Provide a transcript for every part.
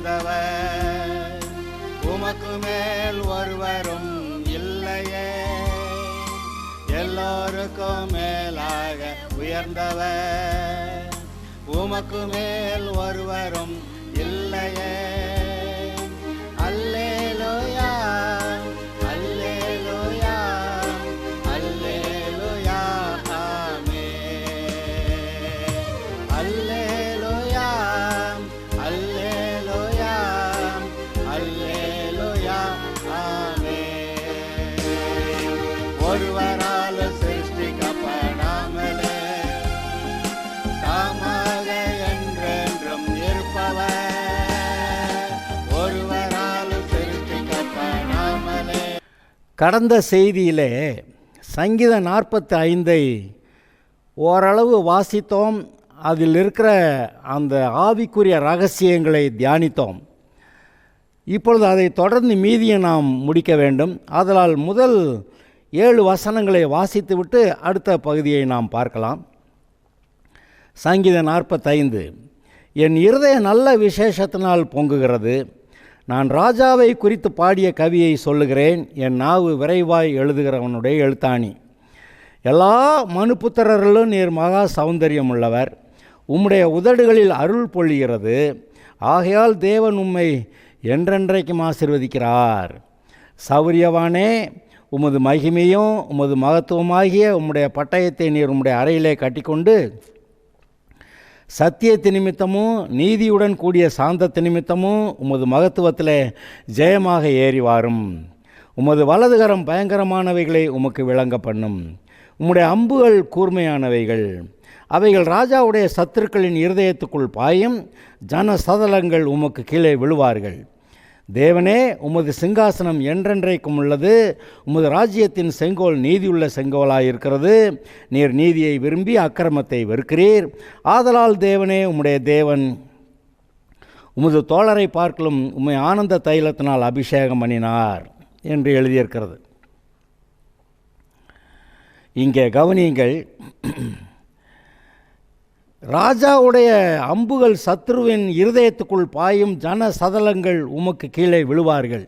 உயர்ந்தவர், உமக்கு மேல் ஒருவரும் இல்லையே. எல்லோருக்கும் மேலாக உயர்ந்தவர், உமக்கு மேல் ஒருவரும் இல்லையே. அல்லேலூயா, அல்லேலூயா, அல்லேலூயா, ஆமென். அல்லேலூயா, அல்லேலூயா, அல்லேலூயா, ஆமென். ஒருவரால் சிருஷ்டிக்கப்படாமலே தாமாக என்றென்றும் இருப்பவர், ஒருவரால் சிருஷ்டிக்கப்படாமலே. கடந்த செய்தியிலே சங்கீதம் 45 ஓரளவு வாசித்தோம். அதில் இருக்கிற அந்த ஆவிக்குரிய ரகசியங்களை தியானித்தோம். இப்பொழுது அதை தொடர்ந்து மீதியை நாம் முடிக்க வேண்டும். ஆதலால் முதல் 7 வசனங்களை வாசித்துவிட்டு அடுத்த பகுதியை நாம் பார்க்கலாம். சங்கீதம் 45. என் இருதய நல்ல விசேஷத்தினால் பொங்குகிறது. நான் ராஜாவை குறித்து பாடிய கவியை சொல்லுகிறேன். என் நாவு விரைவாய் எழுதுகிறவனுடைய எழுத்தாணி. எல்லா மனுப்புத்திரர்களும் நீர் மகா சௌந்தரியம் உள்ளவர். உம்முடைய உதடுகளில் அருள் பொழிகிறது. ஆகையால் தேவன் உம்மை என்றென்றைக்கும் ஆசீர்வதிக்கிறார். சௌரியவானே, உமது மகிமையும் உமது மகத்துவமாகிய உம்முடைய பட்டயத்தை நீர் உம்முடைய அறையிலே கட்டிக்கொண்டு சத்தியத்து நிமித்தமும் நீதியுடன் கூடிய சாந்தத்து நிமித்தமும் உமது மகத்துவத்தில் ஜெயமாக ஏறி வாரும். உமது வலதுகரம் பயங்கரமானவைகளை உமக்கு விளங்க பண்ணும். உம்முடைய அம்புகள் கூர்மையானவைகள். அவைகள் ராஜாவுடைய சத்துருக்களின் இருதயத்துக்குள் பாயும். ஜன சதலங்கள் உமக்கு கீழே விழுவார்கள். தேவனே, உமது சிங்காசனம் என்றென்றைக்கும் உள்ளது. உமது ராஜ்யத்தின் செங்கோல் நீதியுள்ள செங்கோலாயிருக்கிறது. நீர் நீதியை விரும்பி அக்கிரமத்தை வெறுக்கிறீர். ஆதலால் தேவனே, உம்முடைய தேவன் உமது தோழரை பார்க்கலும் உம்மை ஆனந்த தைலத்தினால் அபிஷேகம் பண்ணினார் என்று எழுதியிருக்கிறது. இங்கே கவனியுங்கள். ராஜாவுடைய அம்புகள் சத்ருவின் இருதயத்துக்குள் பாயும். ஜன சதலங்கள் உமக்கு கீழே விழுவார்கள்.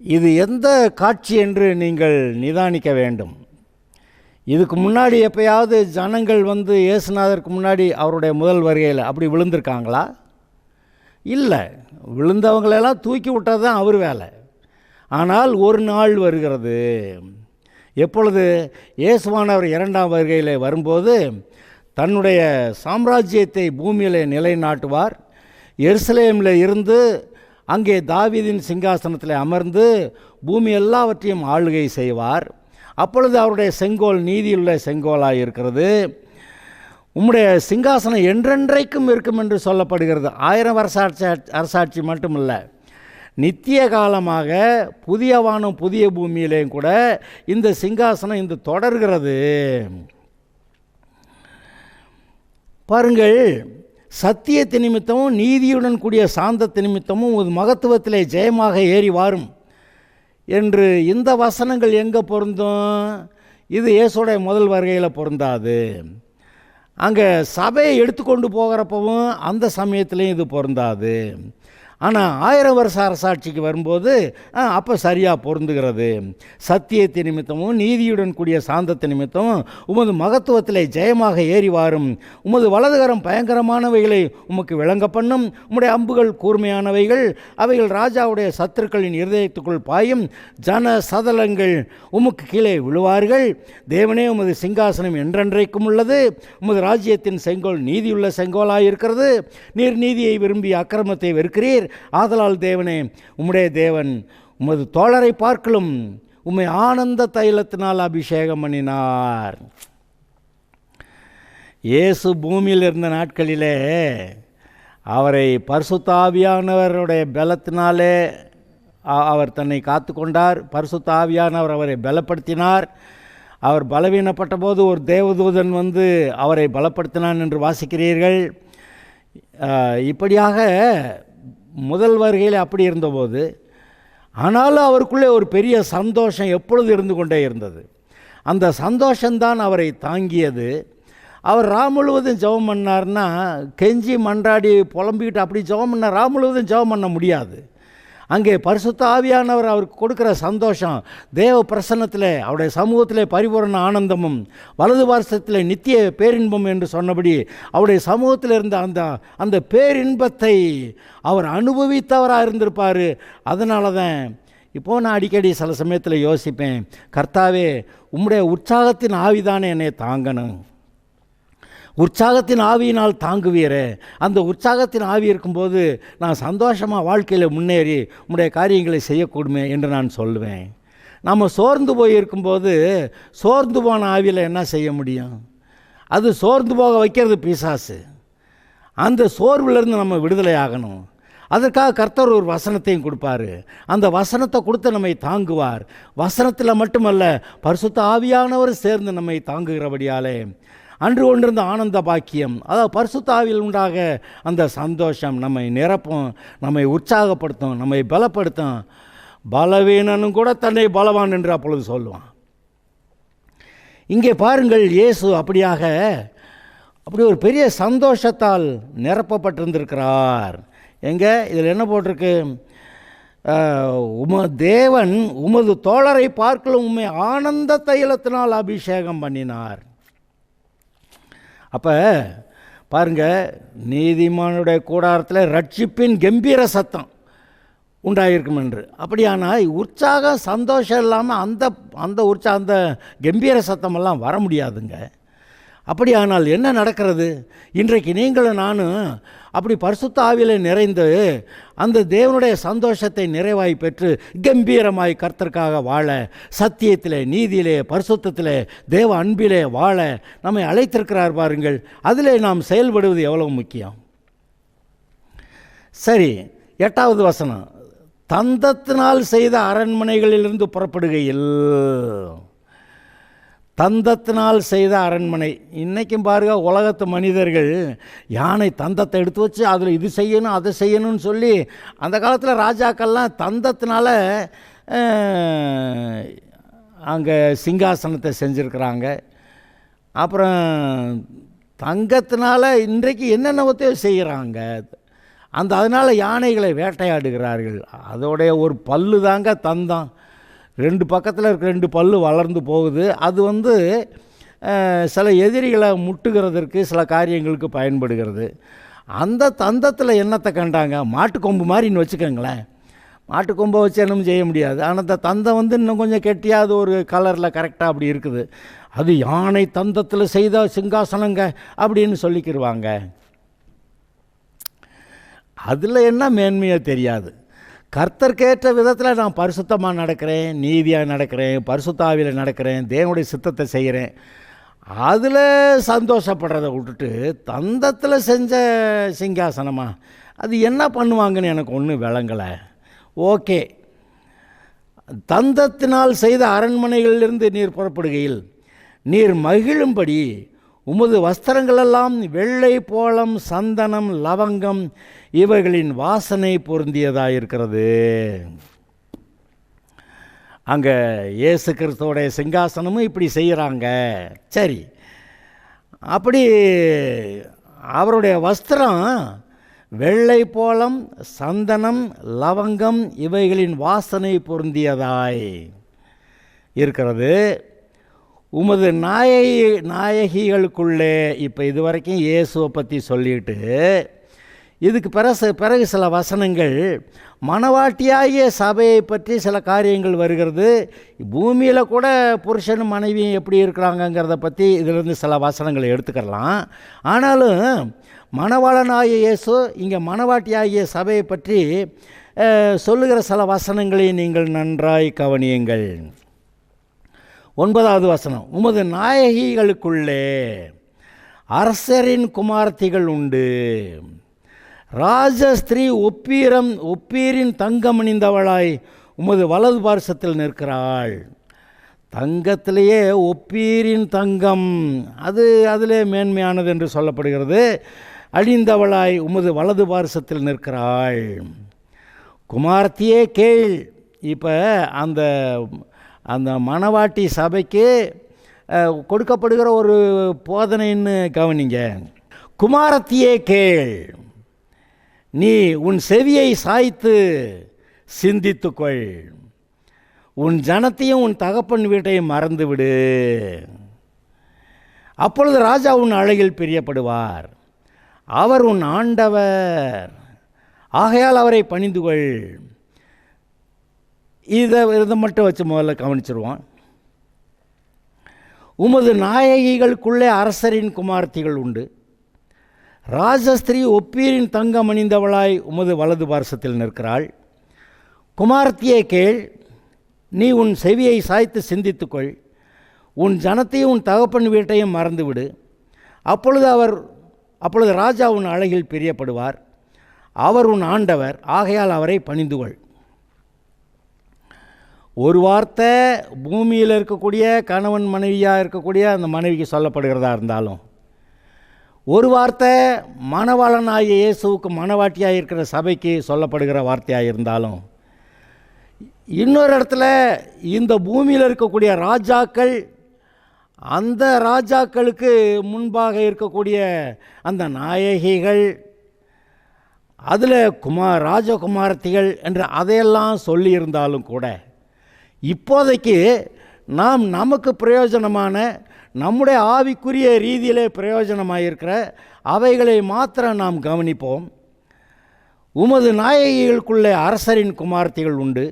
இது எந்த காட்சி என்று நீங்கள் நிதானிக்க வேண்டும். இதுக்கு முன்னாடி எப்பயாவது ஜனங்கள் இயேசுநாதருக்கு முன்னாடி அவருடைய முதல் வருகையில் அப்படி விழுந்திருக்காங்களா? இல்லை. விழுந்தவங்களெல்லாம் தூக்கி விட்டது தான் அவர் வேலை. ஆனால் ஒரு நாள் வருகிறது. எப்பொழுது? இயேசுவானவர் 2ஆம் வருகையில் வரும்போது தன்னுடைய சாம்ராஜ்யத்தை பூமியில் நிலைநாட்டுவார். எருசலேமில் இருந்து அங்கே தாவீதின் சிங்காசனத்தில் அமர்ந்து பூமி எல்லாவற்றையும் ஆளுகை செய்வார். அப்பொழுது அவருடைய செங்கோல் நீதியுள்ள செங்கோலாக இருக்கிறது. உம்முடைய சிங்காசனம் என்றென்றைக்கும் இருக்கும் என்று சொல்லப்படுகிறது. 1000 அரசாட்சி மட்டுமல்ல, நித்திய காலமாக புதிய வானம் புதிய பூமியிலேயும் கூட இந்த சிங்காசனம் இந்த தொடர்கிறது. பாருங்கள், சத்தியத்து நிமித்தமும் நீதியுடன் கூடிய சாந்தத்து நிமித்தமும் ஒரு மகத்துவத்திலே ஜெயமாக ஏறி வாரும் என்று இந்த வசனங்கள் எங்கே பொருந்தும்? இது இயேசுடைய முதல் வருகையில் பொருந்தாது. அங்கே சபையை எடுத்துக்கொண்டு போகிறப்பவும் அந்த சமயத்துலேயும் இது பொருந்தாது. ஆனால் 1000 வருஷ அரசாட்சிக்கு வரும்போது அப்போ சரியாக பொருந்துகிறது. சத்தியத்தை நிமித்தமும் நீதியுடன் கூடிய சாந்தத்தை நிமித்தமும் உமது மகத்துவத்தில் ஜெயமாக ஏறி வாரும். உமது வலதுகரம் பயங்கரமானவைகளை உமக்கு விளங்க பண்ணும். உம்முடைய அம்புகள் கூர்மையானவைகள். அவைகள் ராஜாவுடைய சத்துருக்களின் இருதயத்துக்குள் பாயும். ஜன சதலங்கள் உமக்கு கீழே விழுவார்கள். தேவனே, உமது சிங்காசனம் என்றென்றைக்கும் உள்ளது. உமது ராஜ்யத்தின் செங்கோல் நீதியுள்ள செங்கோலாயிருக்கிறது. நீர் நீதியை விரும்பி அக்கிரமத்தை வெறுக்கிறீர். ஆதலால் தேவனே, உம்முடைய தேவன் உமது தோழரை பார்க்கலும் உம்மை ஆனந்த தைலத்தினால் அபிஷேகம் பண்ணினார். இயேசு பூமியில் இருந்த நாட்களிலே அவரை பரிசுத்த ஆவியானவருடைய பலத்தினாலே அவர் தன்னை காத்து கொண்டார். பரிசுத்த ஆவியானவர் அவரை பலப்படுத்தினார். அவர் பலவீனப்பட்ட போது ஒரு தேவதூதன் அவரை பலப்படுத்தினான் என்று வாசிக்கிறீர்கள். இப்படியாக முதல் வருகையில் அப்படி இருந்தபோது, ஆனாலும் அவருக்குள்ளே ஒரு பெரிய சந்தோஷம் எப்பொழுது இருந்து கொண்டே இருந்தது. அந்த சந்தோஷம்தான் அவரை தாங்கியது. அவர் முழுவதும் ஜெபம் பண்ணார்னா, கெஞ்சி மன்றாடி புலம்பிக்கிட்டு அப்படி ஜெபம் பண்ண முழுவதும் ஜெபம் பண்ண முடியாது. அங்கே பரிசுத்த ஆவியானவர் அவருக்கு கொடுக்குற சந்தோஷம், தேவ பிரசன்னத்தில் அவருடைய சமூகத்தில் பரிபூரண ஆனந்தமும், வலது பார்சத்தில் நித்திய பேரின்பம் என்று சொன்னபடி அவருடைய சமூகத்தில் இருந்த அந்த பேரின்பத்தை அவர் அனுபவித்தவராக இருந்திருப்பார். அதனால தான் இப்போது நான் அடிக்கடி சில சமயத்தில் யோசிப்பேன், கர்த்தாவே உம்முடைய உற்சாகத்தின் ஆவிதானே என்னை தாங்கணும், உற்சாகத்தின் ஆவியினால் தாங்குவீரே. அந்த உற்சாகத்தின் ஆவி இருக்கும்போது நான் சந்தோஷமாக வாழ்க்கையில் முன்னேறி உம்முடைய காரியங்களை செய்யக்கூடுமே என்று நான் சொல்லுவேன். நம்ம சோர்ந்து போய் இருக்கும்போது சோர்ந்து போன ஆவியில் என்ன செய்ய முடியும்? அது சோர்ந்து போக வைக்கிறது பிசாசு. அந்த சோர்விலிருந்து நம்ம விடுதலை ஆகணும். அதற்காக கர்த்தர் ஒரு வசனத்தையும் கொடுப்பார். அந்த வசனத்தை கொடுத்து நம்மை தாங்குவார். வசனத்தில் மட்டுமல்ல, பரிசுத்த ஆவியானவர் சேர்ந்து நம்மை தாங்குகிறபடியாலே அன்று கொண்டிருந்த ஆனந்த பாக்கியம், அதாவது பரிசுத்த ஆவியில் உண்டாக அந்த சந்தோஷம் நம்மை நிரப்பும், நம்மை உற்சாகப்படுத்தும், நம்மை பலப்படுத்தும். பலவீனனும் கூட தன்னை பலவான் என்று அப்பொழுது சொல்லுவான். இங்கே பாருங்கள், இயேசு அப்படி ஒரு பெரிய சந்தோஷத்தால் நிரப்பப்பட்டிருந்திருக்கிறார். எங்கே இதில் என்ன போட்டிருக்கு? தேவன் உமது தோழரை பார்க்கலும் உண்மை ஆனந்த தைலத்தினால் அபிஷேகம் பண்ணினார். அப்போ பாருங்கள், நீதிமானுடைய கூடாரத்தில் ரட்சிப்பின் கம்பீர சத்தம் உண்டாயிருக்கும் என்று. அப்படியானால் உற்சாகம் சந்தோஷம் இல்லாமல் அந்த கம்பீர சத்தமெல்லாம் வர முடியாதுங்க. அப்படியானால் என்ன நடக்கிறது? இன்றைக்கு நீங்களும் நானும் அப்படி பரிசுத்த ஆவியில் நிறைந்து அந்த தேவனுடைய சந்தோஷத்தை நிறைவாய் பெற்று கம்பீரமாய் கர்த்தருக்காக வாழ, சத்தியத்திலே, நீதியிலே, பரிசுத்தத்திலே, தேவ அன்பிலே வாழ நம்மை அழைத்திருக்கிறார் பாருங்கள். அதிலே நாம் செயல்படுவது எவ்வளவு முக்கியம். சரி, 8வது வசனம், தந்தத்தினால் செய்த அரண்மனைகளிலிருந்து புறப்படுகையில். தந்தத்தினால் செய்த அரண்மனை. இன்றைக்கும் பாருங்கள், உலகத்து மனிதர்கள் யானை தந்தத்தை எடுத்து வச்சு அதில் இது செய்யணும் அதை செய்யணும்னு சொல்லி, அந்த காலத்தில் ராஜாக்கள்லாம் தந்தத்தினால அங்கே சிங்காசனத்தை செஞ்சுருக்கிறாங்க. அப்புறம் தங்கத்தினால இன்றைக்கு என்னென்னவத்தையோ செய்கிறாங்க. அதனால் யானைகளை வேட்டையாடுகிறார்கள். அதோடைய ஒரு பல்லு தாங்க தந்தம். 2 பக்கத்தில் இருக்க 2 பல்லு வளர்ந்து போகுது. அது சில எதிரிகளை முட்டுகிறதற்கு, சில காரியங்களுக்கு பயன்படுகிறது. அந்த தந்தத்தில் என்னத்தை கண்டாங்க? மாட்டுக்கொம்பு மாதிரின்னு வச்சுக்கோங்களேன். மாட்டுக்கொம்பை வச்சு என்னும் செய்ய முடியாது. ஆனால் அந்த தந்தம் இன்னும் கொஞ்சம் கெட்டியாக, அது ஒரு கலரில் கரெக்டாக அப்படி இருக்குது. அது யானை தந்தத்தில் செய்த சிங்காசனங்க அப்படின்னு சொல்லிக்கிடுவாங்க. அதில் என்ன மேன்மையோ தெரியாது. கர்த்தர்க்கேற்ற விதத்தில் நான் பரிசுத்தமாக நடக்கிறேன், நீதியாக நடக்கிறேன், பரிசுத்த ஆவியில் நடக்கிறேன், தேவனுடைய சித்தத்தை செய்கிறேன், அதில் சந்தோஷப்படுறதை விட்டுட்டு தந்தத்தில் செஞ்ச சிங்காசனமா அது என்ன பண்ணுவாங்கன்னு எனக்கு ஒன்றும் விளங்கலை. ஓகே, தந்தத்தினால் செய்த அரண்மனைகளிலிருந்து நீர் புறப்படுகையில் நீர் மகிழும்படி உமது வஸ்திரங்களெல்லாம் வெள்ளை, போளம், சந்தனம், லவங்கம் இவைகளின் வாசனை பொருந்தியதாயிருக்கிறது. அங்கே இயேசு கிறிஸ்துவோடைய சிங்காசனமும் இப்படி செய்கிறாங்க. சரி, அப்படி அவருடைய வஸ்திரம் வெள்ளை, போளம், சந்தனம், லவங்கம் இவைகளின் வாசனை பொருந்தியதாய் இருக்கிறது. உமது நாயகிகளுக்குள்ளே, இப்போ இதுவரைக்கும் இயேசுவை பற்றி சொல்லிட்டு, இதுக்கு பிறகு சில வசனங்கள் மணவாட்டியாகிய சபையை பற்றி சில காரியங்கள் வருகிறது. பூமியில் கூட புருஷனும் மனைவியும் எப்படி இருக்கிறாங்கங்கிறத பற்றி இதிலிருந்து சில வசனங்களை எடுத்துக்கலாம். ஆனாலும் மணவாளனாகிய இயேசு இங்கே மணவாட்டியாகிய சபையை பற்றி சொல்லுகிற சில வசனங்களை நீங்கள் நன்றாய் கவனியுங்கள். 9வது வசனம், உமது நாயகிகளுக்குள்ளே அரசரின் குமார்த்திகள் உண்டு. ராஜஸ்திரீ ஒப்பீரின் தங்கமணிந்தவளாய் உமது வலது பார்சத்தில் நிற்கிறாள். தங்கத்திலேயே ஒப்பீரின் தங்கம், அதிலே மேன்மையானது என்று சொல்லப்படுகிறது. அழிந்தவளாய் உமது வலது பார்சத்தில் நிற்கிறாள். குமார்த்தியே கேள். இப்போ அந்த மணவாட்டி சபைக்கு கொடுக்கப்படுகிற ஒரு போதனைன்னு கவனிங்க. குமாரத்தியே கேள், நீ உன் செவியை சாய்த்து சிந்தித்துக்கொள், உன் ஜனத்தையும் உன் தகப்பன் வீட்டையும் மறந்துவிடு. அப்பொழுது ராஜா உன் அழகில் பிரியப்படுவார், அவர் உன் ஆண்டவர், ஆகையால் அவரை பணிந்து கொள். இதை மட்டும் வச்சு முதல்ல கவனிச்சிருவோம். உமது நாயகிகளுக்குள்ளே அரசரின் குமார்த்திகள் உண்டு, ராஜஸ்திரீ ஒப்பீரின் தங்கம் அணிந்தவளாய் உமது வலது பார்சத்தில் நிற்கிறாள். குமார்த்தியை கேள், நீ உன் செவியை சாய்த்து சிந்தித்துக்கொள், உன் ஜனத்தையும் உன் தகப்பன் வீட்டையும் மறந்துவிடு. அப்பொழுது ராஜா உன் அழகில் பிரியப்படுவார், அவர் உன் ஆண்டவர், ஆகையால் அவரை பணிந்துகொள். ஒரு வார்த்தை பூமியில் இருக்கக்கூடிய கணவன் மனைவியாக இருக்கக்கூடிய அந்த மனைவிக்கு சொல்லப்படுகிறதா இருந்தாலும், ஒரு வார்த்தை மணவாளனாகிய இயேசுவுக்கு மணவாட்டியாக இருக்கிற சபைக்கு சொல்லப்படுகிற வார்த்தையாக இருந்தாலும், இன்னொரு இடத்துல இந்த பூமியில் இருக்கக்கூடிய ராஜாக்கள், அந்த ராஜாக்களுக்கு முன்பாக இருக்கக்கூடிய அந்த நாயகிகள், அதில் ராஜகுமாரத்திகள் என்று அதையெல்லாம் சொல்லியிருந்தாலும் கூட, இப்போதைக்கு நாம் நமக்கு பிரயோஜனமான, நம்முடைய ஆவிக்குரிய ரீதியிலே பிரயோஜனமாக இருக்கிற அவைகளை மாத்திரம் நாம் கவனிப்போம். உமது நாயகிகளுக்குள்ளே அரசரின் குமார்த்திகள் உண்டு,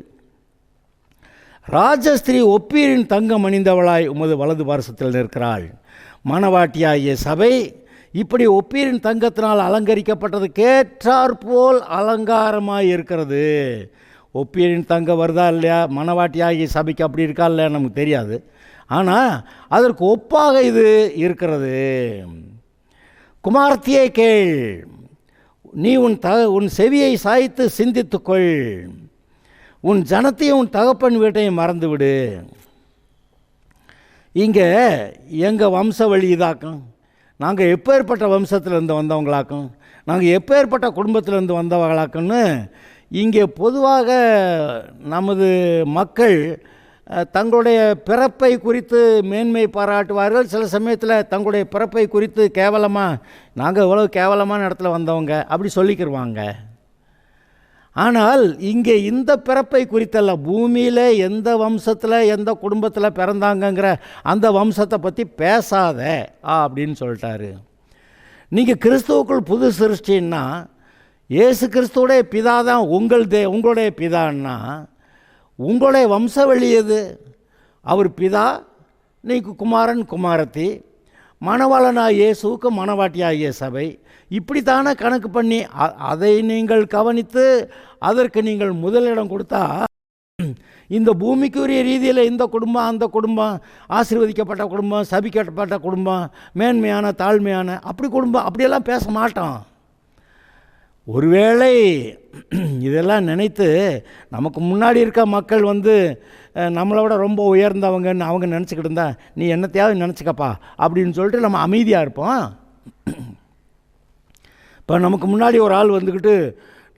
ராஜஸ்திரீ ஒப்பீரின் தங்கம் அணிந்தவளாய் உமது வலது பார்சத்தில் நிற்கிறாள். மணவாட்டியாகிய சபை இப்படி ஒப்பீரின் தங்கத்தினால் அலங்கரிக்கப்பட்டது கேற்றாற்போல் அலங்காரமாக இருக்கிறது. ஒப்பீரின் தங்கம் வருதா இல்லையா, மணவாட்டியாகிய சபைக்கு அப்படி இருக்கா இல்லையா நமக்கு தெரியாது. ஆனால் அதற்கு ஒப்பாக இது இருக்கிறது. குமார்த்தியை கேள், நீ உன் செவியை சாய்த்து சிந்தித்துக்கொள், உன் ஜனத்தையும் உன் தகப்பன் வீட்டையும் மறந்துவிடு. இங்கே எங்கள் வம்ச வழி இதாக்கும், நாங்கள் எப்பேற்பட்ட வம்சத்திலேருந்து வந்தவங்களாக்கும், நாங்கள் எப்பேற்பட்ட குடும்பத்திலேருந்து வந்தவங்களாக்குன்னு இங்கே பொதுவாக நமது மக்கள் தங்களுடைய பிறப்பை குறித்து மேன்மை பாராட்டுவார்கள். சில சமயத்தில் தங்களுடைய பிறப்பை குறித்து கேவலமாக, நாங்கள் இவ்வளோ கேவலமான இடத்துல வந்தவங்க அப்படி சொல்லிக்கிடுவாங்க. ஆனால் இங்கே இந்த பிறப்பை குறித்தல்ல, பூமியில் எந்த வம்சத்தில் எந்த குடும்பத்தில் பிறந்தாங்கங்கிற அந்த வம்சத்தை பற்றி பேசாத அப்படின்னு சொல்லிட்டாரு. நீங்கள் கிறிஸ்துவுக்குள் புது சிருஷ்டின்னா, இயேசு கிறிஸ்துவோடைய பிதா தான் உங்களுடைய பிதான்னா, உங்களுடைய வம்சவழி எது? அவர் பிதா, நீங்கள் குமாரன் குமாரத்தி, மணவாளனாக இயேசுவுக்கு மணவாட்டியாகிய சபை, இப்படித்தானே கணக்கு பண்ணி அதை நீங்கள் கவனித்து அதற்கு நீங்கள் முதலிடம் கொடுத்தா, இந்த பூமிக்குரிய ரீதியில் இந்த குடும்பம் அந்த குடும்பம், ஆசீர்வதிக்கப்பட்ட குடும்பம், சபிக்கப்பட்ட குடும்பம், மேன்மையான தாழ்மையான அப்படி குடும்பம் அப்படியெல்லாம் பேச மாட்டோம். ஒருவேளை இதெல்லாம் நினைத்து நமக்கு முன்னாடி இருக்க மக்கள் நம்மளை விட ரொம்ப உயர்ந்தவங்கன்னு அவங்க நினச்சிக்கிட்டு இருந்தா, நீ என்னத்தையாவது நினச்சிக்கப்பா அப்படின்னு சொல்லிட்டு நம்ம அமைதியாக இருப்போம். இப்போ நமக்கு முன்னாடி ஒரு ஆள் வந்துக்கிட்டு,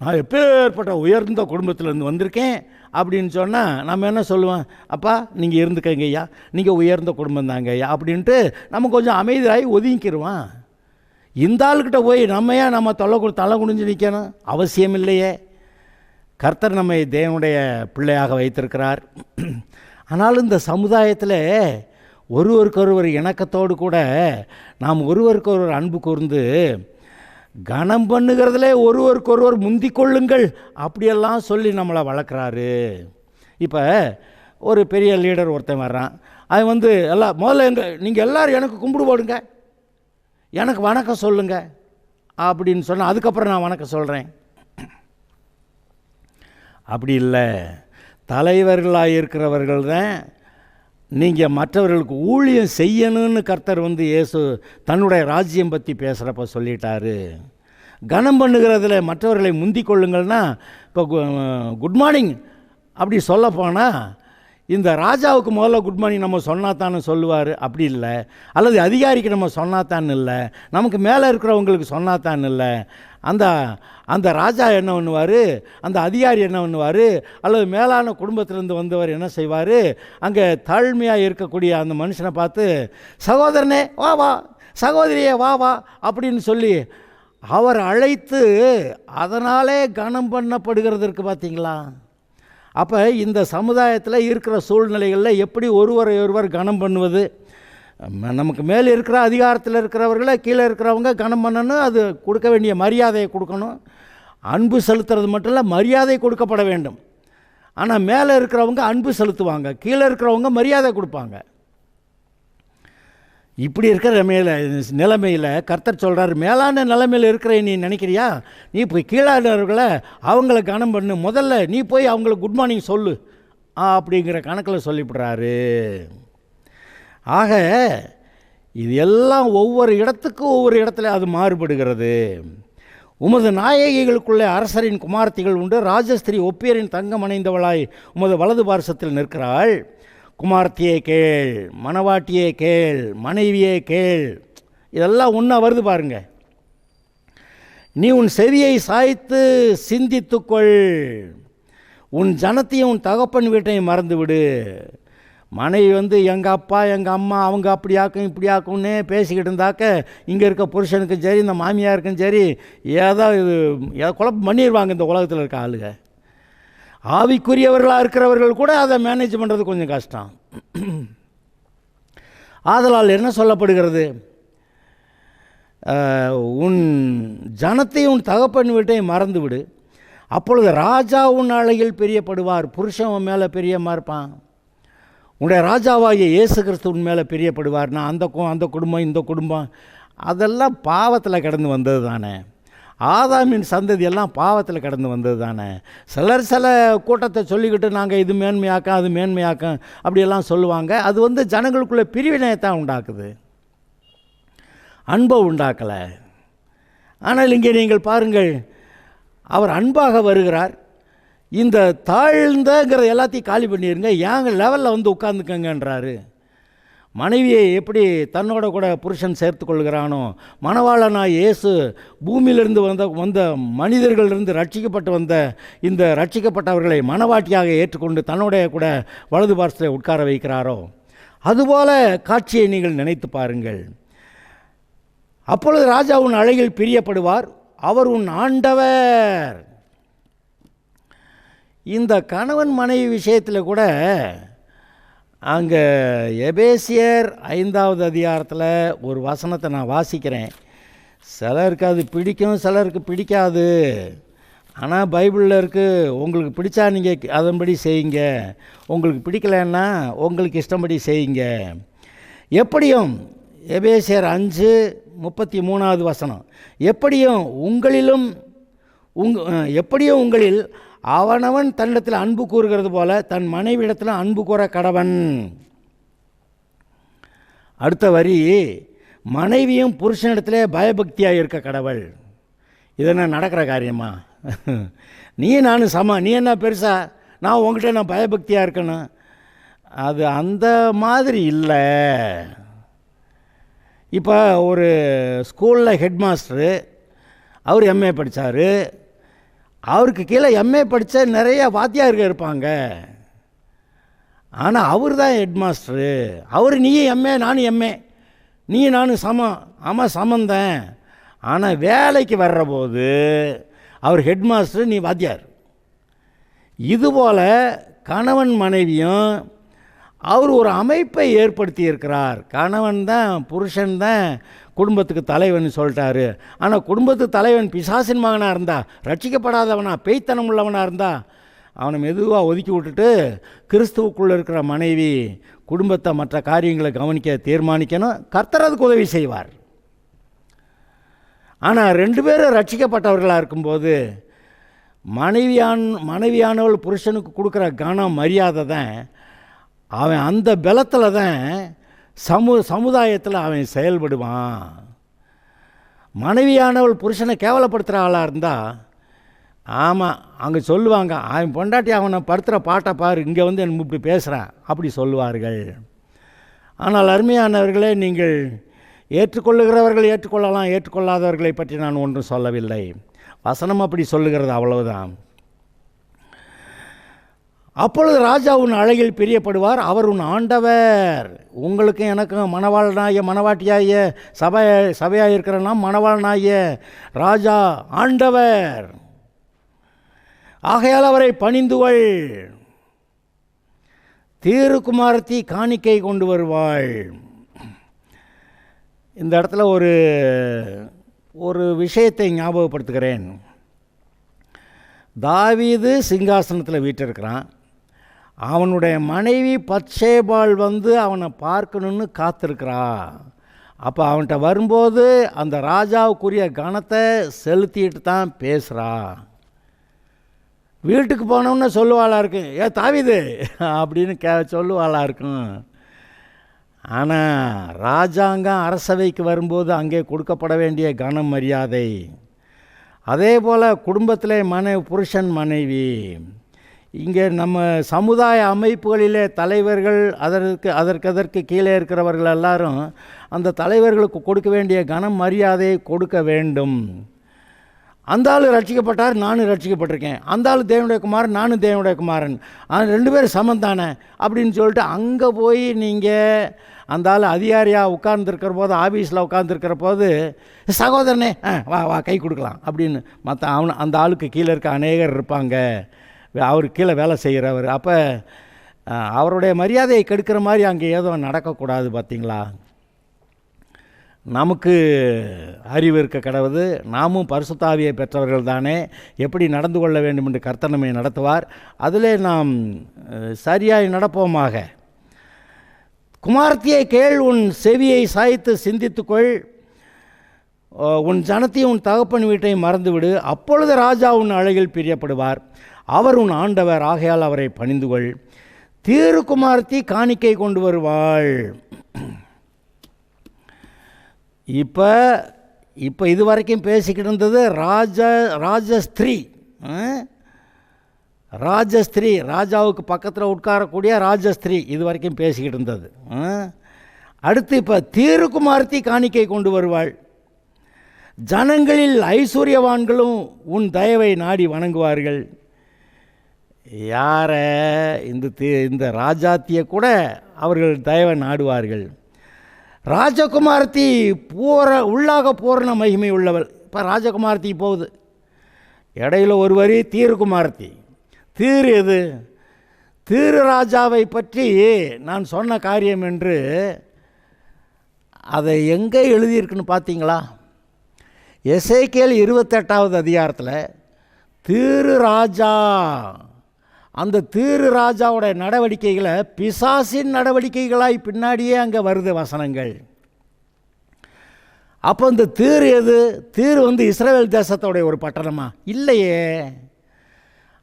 நான் எப்பேற்பட்ட உயர்ந்த குடும்பத்திலேருந்து வந்திருக்கேன் அப்படின்னு சொன்னால் நம்ம என்ன சொல்லுவோம்? அப்பா நீங்கள் இருந்துக்கங்க ஐயா, நீங்கள் உயர்ந்த குடும்பம் தாங்க ஐயா அப்படின்ட்டு நம்ம கொஞ்சம் அமைதியாகி ஒதுங்கிக்கிடுவோம். இந்த ஆளுக்கிட்ட போய் நம்ம தலை குனிஞ்சு நிற்கணும் அவசியம் இல்லையே. கர்த்தர் நம்மை தேவனுடைய பிள்ளையாக வைத்திருக்கிறார். ஆனாலும் இந்த சமுதாயத்தில் ஒருவருக்கொருவர் இணக்கத்தோடு கூட நாம் ஒருவருக்கொருவர் அன்பு கூர்ந்து கனம் பண்ணுகிறதுலே ஒருவருக்கொருவர் முந்தி கொள்ளுங்கள் அப்படியெல்லாம் சொல்லி நம்மளை வளர்க்குறாரு. இப்போ ஒரு பெரிய லீடர் ஒருத்தன் வர்றான், அது எல்லாம் முதல்ல நீங்கள் எல்லோரும் எனக்கு கும்பிடு போடுங்க, எனக்கு வணக்கம் சொல்லுங்க அப்படின்னு சொன்னால் அதுக்கப்புறம் நான் வணக்கம் சொல்கிறேன். அப்படி இல்லை. தலைவர்களாக இருக்கிறவர்கள் தான் நீங்கள் மற்றவர்களுக்கு ஊழியம் செய்யணும்னு கர்த்தர் இயேசு தன்னுடைய ராஜ்யம் பற்றி பேசுகிறப்ப சொல்லிட்டாரு. கனம் பண்ணுகிறதுல மற்றவர்களை முந்தி கொள்ளுங்கள்னா, இப்போ குட் மார்னிங் அப்படி சொல்ல போனால் இந்த ராஜாவுக்கு முதல்ல குட் மார்னிங் நம்ம சொன்னாத்தான்னு சொல்லுவார், அப்படி இல்லை. அல்லது அதிகாரிக்கு நம்ம சொன்னாத்தான் இல்லை, நமக்கு மேலே இருக்கிறவங்களுக்கு சொன்னாத்தான் இல்லை. அந்த அந்த ராஜா என்ன பண்ணுவார், அந்த அதிகாரி என்ன பண்ணுவார், அல்லது மேலான குடும்பத்திலேருந்து வந்தவர் என்ன செய்வார், அங்கே தாழ்மையாக இருக்கக்கூடிய அந்த மனுஷனை பார்த்து சகோதரனே வா வா, சகோதரியே வா வா அப்படின்னு சொல்லி அவர் அழைத்து அதனாலே கனம் பண்ணப்படுகிறதற்கு பார்த்தீங்களா. அப்போ இந்த சமுதாயத்தில் இருக்கிற சூழ்நிலைகளில் எப்படி ஒருவர் கனம் பண்ணுவது, நமக்கு மேலே இருக்கிற அதிகாரத்தில் இருக்கிறவர்களை கீழே இருக்கிறவங்க கனம் பண்ணணும், அது கொடுக்க வேண்டிய மரியாதையை கொடுக்கணும். அன்பு செலுத்துறது மட்டும் இல்லை, மரியாதை கொடுக்கப்பட வேண்டும். ஆனால் மேலே இருக்கிறவங்க அன்பு செலுத்துவாங்க, கீழே இருக்கிறவங்க மரியாதை கொடுப்பாங்க. இப்படி இருக்கிற நிலைமையில் கர்த்தர் சொல்கிறார், மேலான நிலைமையில் இருக்கிற நீ நினைக்கிறியா, நீ போய் கீழானவர்களை அவங்கள கனம் பண்ணு, முதல்ல நீ போய் அவங்களுக்கு குட் மார்னிங் சொல்லு அப்படிங்கிற கணக்கில் சொல்லிவிடுறாரு. ஆக இது எல்லாம் ஒவ்வொரு இடத்துல அது மாறுபடுகிறது. உமது நாயகிகளுக்குள்ளே அரசரின் குமார்த்திகள் உண்டு, ராஜஸ்திரீ ஒப்பியரின் தங்கம் அணைந்தவளாய் உமது வலது பார்சத்தில் நிற்கிறாள். குமார்த்தியே கேள், மணவாட்டியே கேள், மனைவியே கேள், இதெல்லாம் ஒன்றா வருது பாருங்க. நீ உன் செவியை சாய்த்து சிந்தித்துக்கொள், உன் ஜனத்தையும் உன் தகப்பன் வீட்டையும் மறந்து விடு. மனைவி எங்கள் அப்பா எங்கள் அம்மா அவங்க அப்படி ஆக்கும் இப்படி ஆக்கும்னே பேசிக்கிட்டு இருந்தாக்க இங்கே இருக்க புருஷனுக்கும் சரி இந்த மாமியாருக்கும் சரி ஏதோ குழப்பம் பண்ணிடுவாங்க இந்த உலகத்தில் இருக்க ஆளுங்க. ஆவிக்குரியவர்களாக இருக்கிறவர்கள் கூட அதை மேனேஜ் பண்ணுறது கொஞ்சம் கஷ்டம். ஆதலால் என்ன சொல்லப்படுகிறது, உன் ஜனத்தையும் உன் தகப்பன் வீட்டையும் மறந்து விடு, அப்பொழுது ராஜா உன் அழகில் பிரியப்படுவார். புருஷன் உன் மேலே பிரியமாக இருப்பான், உன்னுடைய ராஜாவாகிய இயேசு கிறிஸ்து உன் மேலே பிரியப்படுவார். நான் அந்த குடும்பம் இந்த குடும்பம் அதெல்லாம் பாவத்தில் கடந்து வந்தது தானே, ஆதாமின் சந்ததி எல்லாம் பாவத்தில் கடந்து வந்தது தானே. சில கூட்டத்தை சொல்லிக்கிட்டு நாங்கள் இது மேன்மையாக்கம் அது மேன்மையாக்கம் அப்படியெல்லாம் சொல்லுவாங்க. அது ஜனங்களுக்குள்ளே பிரிவினையத்தான் உண்டாக்குது, அன்பை உண்டாக்கலை. ஆனால் இங்கே நீங்கள் பாருங்கள், அவர் அன்பாக வருகிறார். இந்த தாழ்ந்தங்கிற எல்லாத்தையும் காலி பண்ணிடுங்க, ஏங்க லெவலில் உட்காந்துக்கங்கன்றாரு. மனைவியை எப்படி தன்னோட கூட புருஷன் சேர்த்து கொள்கிறானோ, மணவாளனாய் இயேசு பூமியிலிருந்து வந்த மனிதர்களிலிருந்து ரட்சிக்கப்பட்டு வந்த இந்த ரட்சிக்கப்பட்டவர்களை மணவாட்டியாக ஏற்றுக்கொண்டு தன்னுடைய கூட வலது பார்சத்தில் உட்கார வைக்கிறாரோ, அதுபோல காட்சியை நீங்கள் நினைத்து பாருங்கள். அப்பொழுது ராஜா உன் அழகில் பிரியப்படுவார், அவர் உன் ஆண்டவர். இந்த கணவன் மனைவி விஷயத்தில் கூட அங்கே எபேசியர் 5வது அதிகாரத்தில் ஒரு வசனத்தை நான் வாசிக்கிறேன். சிலருக்கு அது பிடிக்கும், சிலருக்கு பிடிக்காது. ஆனால் பைபிளில் இருக்குது, உங்களுக்கு பிடிச்சா நீங்கள் அதன்படி செய்யுங்க, உங்களுக்கு பிடிக்கலைன்னா உங்களுக்கு இஷ்டப்படி செய்யுங்க. எப்படியும் எபேசியர் 5:33வது வசனம், எப்படியும் உங்களில் அவனவன் தன்னிடத்தில் அன்பு கூறுகிறது போல தன் மனைவியிடத்தில் அன்பு கூற கடவன். அடுத்த வரி, மனைவியும் புருஷனிடத்திலே பயபக்தியாக இருக்க கடவுள். இதென்ன நடக்கிற காரியமா? நீ நானும் சம, நீ என்ன பெருசா, நான் உங்கள்கிட்ட நான் பயபக்தியாக இருக்கணும், அது அந்த மாதிரி இல்லை. இப்போ ஒரு ஸ்கூலில் ஹெட் மாஸ்டரு, அவர் எம்ஏ படித்தார், அவருக்கு கீழே எம்ஏ படித்த நிறைய வாத்தியார்கள் இருப்பாங்க. ஆனால் அவர் தான் ஹெட் மாஸ்டரு. அவர் நீயும் எம்ஏ நானும் எம்ஏ, நீ நானும் சமம், ஆமாம் சமந்தேன். ஆனால் வேலைக்கு வர்ற போது அவர் ஹெட் மாஸ்டர், நீ வாத்தியார். இதுபோல் கணவன் மனைவியும் அவர் ஒரு அமைப்பை ஏற்படுத்தி இருக்கிறார். கணவன் தான் புருஷன் தான் குடும்பத்துக்கு தலைவன் சொல்லிட்டாரு. ஆனால் குடும்பத்துக்கு தலைவன் பிசாசின் மகனாக இருந்தால், ரட்சிக்கப்படாதவனா பேய்த்தனம் உள்ளவனாக இருந்தால் அவனை மெதுவாக ஒதுக்கி விட்டுட்டு கிறிஸ்துவுக்குள்ளே இருக்கிற மனைவி குடும்பத்தை மற்ற காரியங்களை கவனிக்க தீர்மானிக்கணும். கர்த்தர் அதுக்கு உதவி செய்வார். ஆனால் 2 பேரும் ரட்சிக்கப்பட்டவர்களாக இருக்கும்போது மனைவியானவள் புருஷனுக்கு கொடுக்குற கனம் மரியாதை தான், அவன் அந்த பலத்தில் தான் சமுதாயத்தில் அவன் செயல்படுவான். மனைவியானவள் புருஷனை கேவலப்படுத்துகிற ஆளாக இருந்தால் ஆமாம், அங்கே சொல்லுவாங்க, அவன் பொண்டாட்டி அவனை படுத்துகிற பாட்டை பாரு, இங்கே வந்து என்ன இப்படி பேசுகிறேன் அப்படி சொல்லுவார்கள். ஆனால் அருமையானவர்களே, நீங்கள் ஏற்றுக்கொள்ளுகிறவர்கள் ஏற்றுக்கொள்ளலாம், ஏற்றுக்கொள்ளாதவர்களை பற்றி நான் ஒன்றும் சொல்லவில்லை. வசனம் அப்படி சொல்லுகிறது, அவ்வளவுதான். அப்பொழுது ராஜா உன் அழகில் பிரியப்படுவார், அவர் உன் ஆண்டவர். உங்களுக்கும் எனக்கும் மணவாளனாகிய மணவாட்டியாகிய சபையாக இருக்கிற நாம் மணவாளனாகிய ராஜா ஆண்டவர். ஆகையால் அவரை பணிந்துவள். தீருக்குமாரத்தி காணிக்கை கொண்டு வருவாள். இந்த இடத்துல ஒரு விஷயத்தை ஞாபகப்படுத்துகிறேன். தாவீது சிங்காசனத்தில் வீற்றிருக்கிறான். அவனுடைய மனைவி பத்சேபாள் வந்து அவனை பார்க்கணுன்னு காத்திருக்கிறா. அப்போ அவன்கிட்ட வரும்போது அந்த ராஜாவுக்குரிய கணத்தை செலுத்திட்டு தான் பேசுகிறா. வீட்டுக்கு போனோன்னு சொல்லுவாளாக இருக்கும், ஏ தாவீது அப்படின்னு சொல்லுவாளாக இருக்கும். ஆனால் ராஜாங்கம் அரசவைக்கு வரும்போது அங்கே கொடுக்கப்பட வேண்டிய கனம் மரியாதை, அதே போல் குடும்பத்தில் புருஷன் மனைவி, இங்கே நம்ம சமுதாய அமைப்புகளிலே தலைவர்கள் அதற்கு கீழே இருக்கிறவர்கள் எல்லாரும் அந்த தலைவர்களுக்கு கொடுக்க வேண்டிய கனம் மரியாதையை கொடுக்க வேண்டும். அந்த ஆள் ரட்சிக்கப்பட்டார், நானும் ரட்சிக்கப்பட்டிருக்கேன், அந்த ஆள் தேவனுடைய குமாரன், நானும் தேவனுடைய குமாரன், ரெண்டு பேரும் சமந்தானே அப்படின்னு சொல்லிட்டு அங்கே போய் நீங்கள் அந்த ஆள் அதிகாரியாக உட்கார்ந்துருக்கிற போது, ஆஃபீஸில் உட்கார்ந்துருக்கிற போது, சகோதரனே வா வா கை கொடுக்கலாம் அப்படின்னு அந்த ஆளுக்கு கீழே இருக்க அநேகர் இருப்பாங்க, அவருக்கு கீழே வேலை செய்கிறவர். அப்போ அவருடைய மரியாதையை கெடுக்கிற மாதிரி அங்கே ஏதோ நடக்கக்கூடாது. பார்த்தீங்களா, நமக்கு அறிவு இருக்க கடவுது, நாமும் பரிசுத்த ஆவியை பெற்றவர்கள் தானே, எப்படி நடந்து கொள்ள வேண்டும் என்று கர்த்தர் நம்மை நடத்துவார். அதிலே நாம் சரியாய் நடப்போமாக. குமார்த்தியை கேள், உன் செவியை சாய்த்து சிந்தித்துக்கொள், உன் ஜனத்தையும் உன் தகப்பன் வீட்டையும் மறந்துவிடு, அப்பொழுது ராஜா உன் அழகில் பிரியப்படுவார், அவர் உன் ஆண்டவர், ஆகையால் அவரை பணிந்துகொள். தீருக்குமார்த்தி காணிக்கை கொண்டு வருவாள். இப்போ இது வரைக்கும் பேசிக்கிட்டு இருந்தது ராஜஸ்திரீ, ராஜாவுக்கு பக்கத்தில் உட்காரக்கூடிய ராஜஸ்திரீ இது வரைக்கும் பேசிக்கிட்டு இருந்தது. அடுத்து இப்போ தீருக்குமார்த்தி காணிக்கை கொண்டு வருவாள். ஜனங்களில் ஐஸ்வர்யவான்களும் உன் தயவை நாடி வணங்குவார்கள். யார இந்த ராஜாத்தியை கூட அவர்கள் தயவை நாடுவார்கள். ராஜகுமார்த்தி உள்ளாக பூரண மகிமை உள்ளவள். இப்போ ராஜகுமார்த்தி போகுது, இடையில் ஒரு வரி தீருக்குமார்த்தி. தீரு எது? தீரு ராஜாவை பற்றி நான் சொன்ன காரியம் என்று அதை எங்கே எழுதியிருக்குன்னு பார்த்தீங்களா? எசேக்கியேல் 28வது அதிகாரத்தில் தீரு ராஜா, அந்த தீரு ராஜாவோட நடவடிக்கைகளை பிசாசின் நடவடிக்கைகளாய் பின்னாடியே அங்கே வருது வசனங்கள். அப்போ இந்த தீரு எது? தீரு இஸ்ரவேல் தேசத்தோடைய ஒரு பட்டணமா? இல்லையே,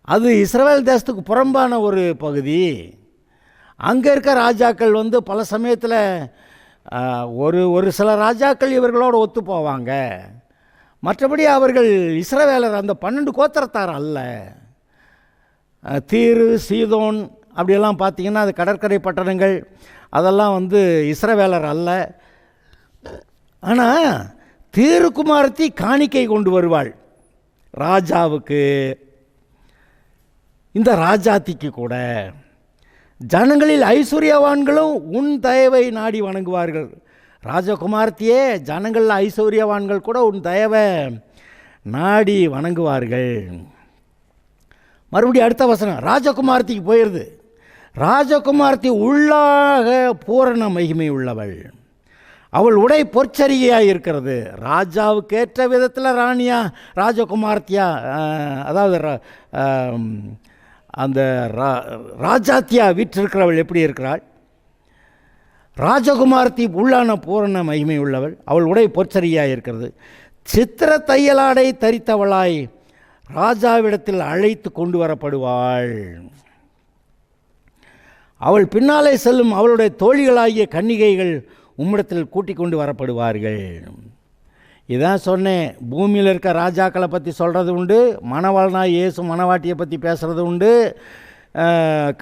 அது இஸ்ரவேல் தேசத்துக்கு புறம்பான ஒரு பகுதி. அங்கே இருக்க ராஜாக்கள் பல சமயத்தில் ஒரு சில ராஜாக்கள் இவர்களோடு ஒத்து போவாங்க, மற்றபடி அவர்கள் இஸ்ரவேலர் அந்த 12 கோத்திரத்தார் அல்ல. தீரு, சீதோன் அப்படியெல்லாம் பார்த்திங்கன்னா அது கடற்கரை பட்டணங்கள், அதெல்லாம் இஸ்ரவேலர் அல்ல. ஆனால் தீருக்குமாரத்தி காணிக்கை கொண்டு வருவாள் ராஜாவுக்கு, இந்த ராஜாத்திக்கு கூட. ஜனங்களில் ஐஸ்வர்யவான்களும் உன் தயவை நாடி வணங்குவார்கள். ராஜகுமார்த்தியே, ஜனங்களில் ஐஸ்வர்யவான்கள் கூட உன் தயவை நாடி வணங்குவார்கள். மறுபடியும் அடுத்த வசனம் ராஜகுமார்த்திக்கு போயிடுது. ராஜகுமார்த்தி உள்ளாக பூரண மகிமை உள்ளவள், அவள் உடை பொற்சரிகையாக இருக்கிறது. ராஜாவுக்கு ஏற்ற விதத்தில் ராணியா ராஜகுமார்த்தியா, அதாவது அந்த ராஜாத்தியா வீற்றிருக்கிறவள் எப்படி இருக்கிறாள்? ராஜகுமார்த்தி உள்ளான பூரண மகிமை உள்ளவள், அவள் உடை பொற்சரிகையாக இருக்கிறது. சித்திர தையலாடை தரித்தவளாய் ராஜாவிடத்தில் அழைத்து கொண்டு வரப்படுவாள். அவள் பின்னாலே செல்லும் அவளுடைய தோழிகளாகிய கன்னிகைகள் உம்மிடத்தில் கூட்டிக் கொண்டு வரப்படுவார்கள். இதான் சொன்னேன், பூமியில் இருக்க ராஜாக்களை பற்றி சொல்கிறது உண்டு, மணவாளனாய் இயேசு மணவாட்டியை பற்றி பேசுகிறது உண்டு,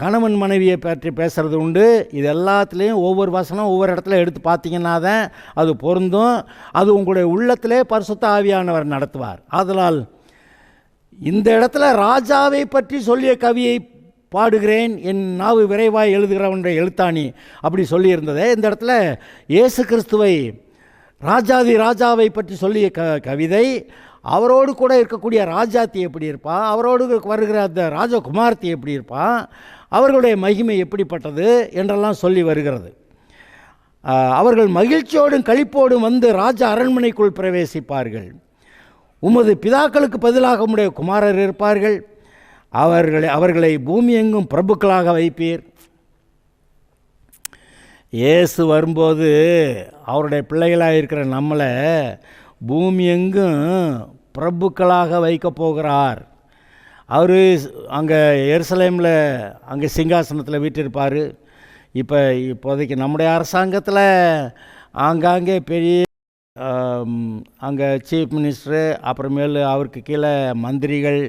கணவன் மனைவியை பற்றி பேசுகிறது உண்டு. இது எல்லாத்துலேயும் ஒவ்வொரு வசனம் ஒவ்வொரு இடத்துல எடுத்து பார்த்தீங்கன்னா தான் அது பொருந்தும். அது உங்களுடைய உள்ளத்திலே பரிசுத்த ஆவியானவர் நடத்துவார். ஆதலால் இந்த இடத்துல ராஜாவை பற்றி சொல்லிய கவியை பாடுகிறேன், என் நாவு விரைவாய் எழுதுகிறவனுடைய எழுத்தாணி அப்படி சொல்லியிருந்ததே, இந்த இடத்துல இயேசு கிறிஸ்துவை ராஜாவை பற்றி சொல்லிய கவிதை, அவரோடு கூட இருக்கக்கூடிய ராஜாத்தி எப்படி இருப்பா, அவரோடு வருகிற அந்த ராஜகுமார்த்தி எப்படி இருப்பா, அவர்களுடைய மகிமை எப்படிப்பட்டது என்றெல்லாம் சொல்லி வருகிறது. அவர்கள் மகிழ்ச்சியோடும் களிப்போடும் வந்து ராஜா அரண்மனைக்குள் பிரவேசிப்பார்கள். உமது பிதாக்களுக்கு பதிலாக உம்முடைய குமாரர் இருப்பார்கள். அவர்களை பூமி எங்கும் பிரபுக்களாக வைப்பீர். இயேசு வரும்போது அவருடைய பிள்ளைகளாக இருக்கிற நம்மளை பூமி எங்கும் பிரபுக்களாக வைக்க போகிறார். அவர் அங்கே எருசலேமில் அங்கே சிங்காசனத்தில் வீட்டிருப்பார். இப்போதைக்கு நம்முடைய அரசாங்கத்தில் ஆங்காங்கே பெரிய அங்கே சீஃப் மினிஸ்டரு, அப்புறமேல் அவருக்கு கீழே மந்திரிகள்,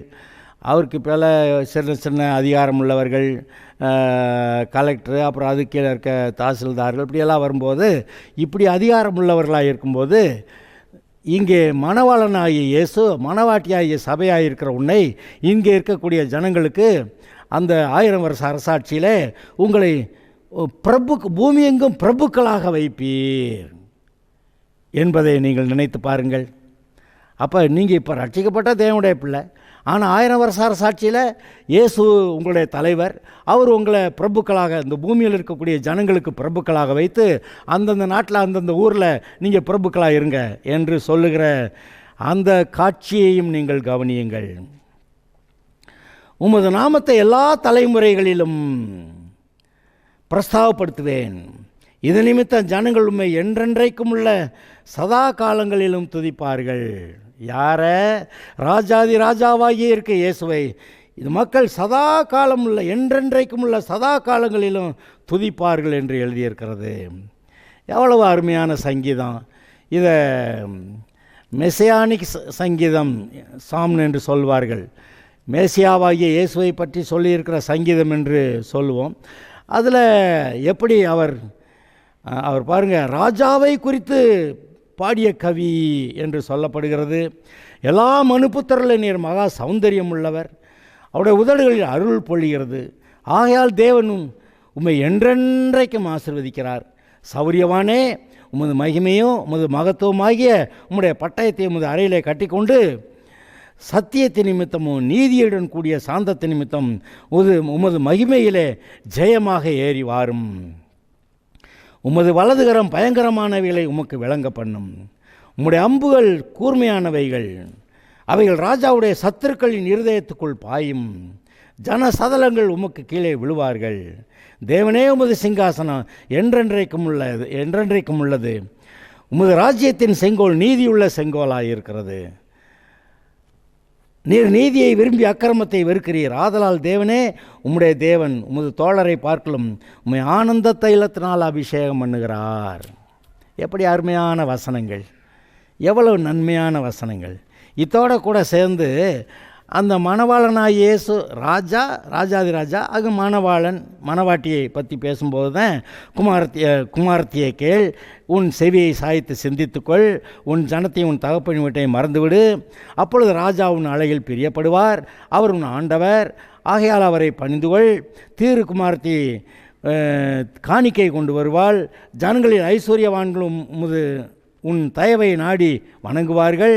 அவருக்கு மேலே சின்ன சின்ன அதிகாரம் உள்ளவர்கள், கலெக்டரு, அப்புறம் அது கீழே இருக்க தாசில்தார்கள், இப்படியெல்லாம் வரும்போது இப்படி அதிகாரம் உள்ளவர்களாக இருக்கும்போது இங்கே மணவாளனாகிய இயேசு மணவாட்டியாகிய சபையாக இருக்கிற உன்னை இங்கே இருக்கக்கூடிய ஜனங்களுக்கு அந்த 1000 வருஷ அரசாட்சியில் உங்களை பூமி எங்கும் பிரபுக்களாக வைப்பீர் என்பதை நீங்கள் நினைத்து பாருங்கள். அப்போ நீங்கள் இப்போ ரட்சிக்கப்பட்ட தேவனுடைய பிள்ளை, ஆனால் 1000 வருஷ அரசாட்சியில் இயேசு உங்களுடைய தலைவர். அவர் உங்களை பிரபுக்களாக, இந்த பூமியில் இருக்கக்கூடிய ஜனங்களுக்கு பிரபுக்களாக வைத்து அந்தந்த நாட்டில் அந்தந்த ஊரில் நீங்கள் பிரபுக்களாக இருங்க என்று சொல்லுகிற அந்த காட்சியையும் நீங்கள் கவனியுங்கள். உமது நாமத்தை எல்லா தலைமுறைகளிலும் பிரஸ்தாபப்படுத்துவேன். இது நிமித்தம் ஜனங்கள் உம்மை என்றென்றைக்கும் உள்ள சதா காலங்களிலும் துதிப்பார்கள். யார? ராஜாதி ராஜாவாகியே இருக்க இயேசுவை இது மக்கள் சதா காலம் உள்ள என்றென்றைக்கும் உள்ள சதா காலங்களிலும் துதிப்பார்கள் என்று எழுதியிருக்கிறது. எவ்வளவு அருமையான சங்கீதம்! இதை மெசியானிக் சங்கீதம் சாம்னு என்று சொல்வார்கள். மேசியாவாகிய இயேசுவை பற்றி சொல்லியிருக்கிற சங்கீதம் என்று சொல்லுவோம். அதில் எப்படி அவர் பாருங்கள், ராஜாவை குறித்து பாடிய கவி என்று சொல்லப்படுகிறது. எல்லா மனுப்புத்தரில் நீர் மகா சௌந்தரியம் உள்ளவர், அவருடைய உதடுகளில் அருள் பொழிகிறது. ஆகையால் தேவனும் உம்மை என்றென்றைக்கும் ஆசீர்வதிக்கிறார். சௌரியவானே, உமது மகிமையும் உமது மகத்துவமாகிய உம்முடைய பட்டயத்தை உமது அறையிலே கட்டிக்கொண்டு சத்தியத்தின் நிமித்தமும் நீதியுடன் கூடிய சாந்தத்தின் நிமித்தம் உமது மகிமையிலே ஜெயமாக ஏறி வாரும். உமது வலதுகரம் பயங்கரமானவைகளை உமக்கு விளங்க பண்ணும். உம்முடைய அம்புகள் கூர்மையானவைகள், அவைகள் ராஜாவுடைய சத்துருக்களின் இருதயத்துக்குள் பாயும். ஜன சதலங்கள் உமக்கு கீழே விழுவார்கள். தேவனே, உமது சிங்காசனம் என்றென்றைக்கும் உள்ளது. உமது ராஜ்யத்தின் செங்கோல் நீதியுள்ள செங்கோலாக இருக்கிறது. நீர் நீதியை விரும்பி அக்கிரமத்தை வெறுக்கிறீர். ஆதலால் தேவனே, உம்முடைய தேவன் உமது தோழரை பார்க்கலும் உம்மை ஆனந்த தைலத்தினால் அபிஷேகம் பண்ணுகிறார். எப்படி அருமையான வசனங்கள், எவ்வளவு நன்மையான வசனங்கள்! இதோட கூட சேர்ந்து அந்த மணவாளனாய் இயேசு ராஜாதி ராஜா, அது மணவாட்டியை பற்றி பேசும்போது தான் குமாரத்தியை கேள், உன் செவியை சாய்த்து சிந்தித்துக்கொள், உன் ஜனத்தையும் உன் தகப்பன் வீட்டையும் மறந்துவிடு, அப்பொழுது ராஜா உன் அழகில் பிரியப்படுவார், அவர் உன் ஆண்டவர், ஆகையால் அவரை பணிந்துகொள். தீரு குமாரத்தி காணிக்கை கொண்டு வருவாள், ஜனங்களின் ஐஸ்வர்யவான்களும் உன் தயவை நாடி வணங்குவார்கள்.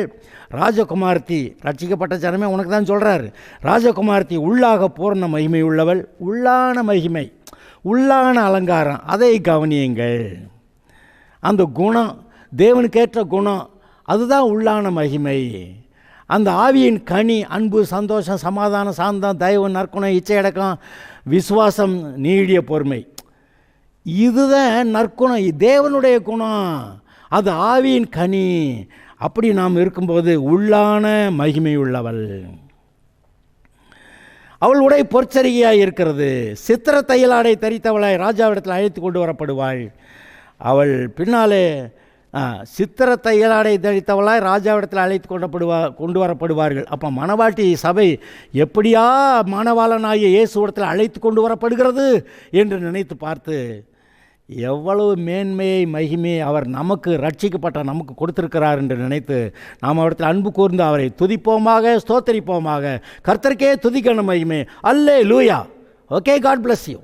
ராஜகுமார்த்தி, ரட்சிக்கப்பட்ட ஜனமே உனக்கு தான் சொல்கிறார், ராஜகுமார்த்தி உள்ளாக பூர்ண மகிமை உள்ளவள். உள்ளான மகிமை, உள்ளான அலங்காரம், அதை கவனியுங்கள். அந்த குணம், தேவனுக்கேற்ற குணம், அதுதான் உள்ளான மகிமை. அந்த ஆவியின் கனி அன்பு, சந்தோஷம், சமாதானம், சாந்தம், தயவு, நற்குணம், இச்சையடக்கம், விசுவாசம், நீடிய பொறுமை, இதுதான் நற்குணம், தேவனுடைய குணம், அது ஆவியின் கனி. அப்படி நாம் இருக்கும்போது உள்ளான மகிமை உள்ளவள். அவள் உடை பொற்சரிகையாய் இருக்கிறது. சித்திர தையலாடை தரித்தவளாய் ராஜாவிடத்தில் அழைத்து கொண்டு வரப்படுவாள். அவள் பின்னாலே சித்திர தையலாடை தரித்தவளாய் ராஜாவிடத்தில் அழைத்து கொண்டு வரப்படுவார்கள். அப்போ மணவாட்டி சபை எப்படியா மணவாளனாகிய இயேசுவிடத்தில் அழைத்து கொண்டு வரப்படுகிறது என்று நினைத்து பார்த்து எவ்வளவு மேன்மையை மகிமையை அவர் நமக்கு ரட்சிக்கப்பட்ட நமக்கு கொடுத்திருக்கிறார் என்று நினைத்து நாம் அவரிடத்தில் அன்பு கூர்ந்து அவரை துதிப்போமாக, ஸ்தோத்தரிப்போமாக. கர்த்தருக்கே துதிக்கணும் மகிமை. Hallelujah. Okay, God bless you.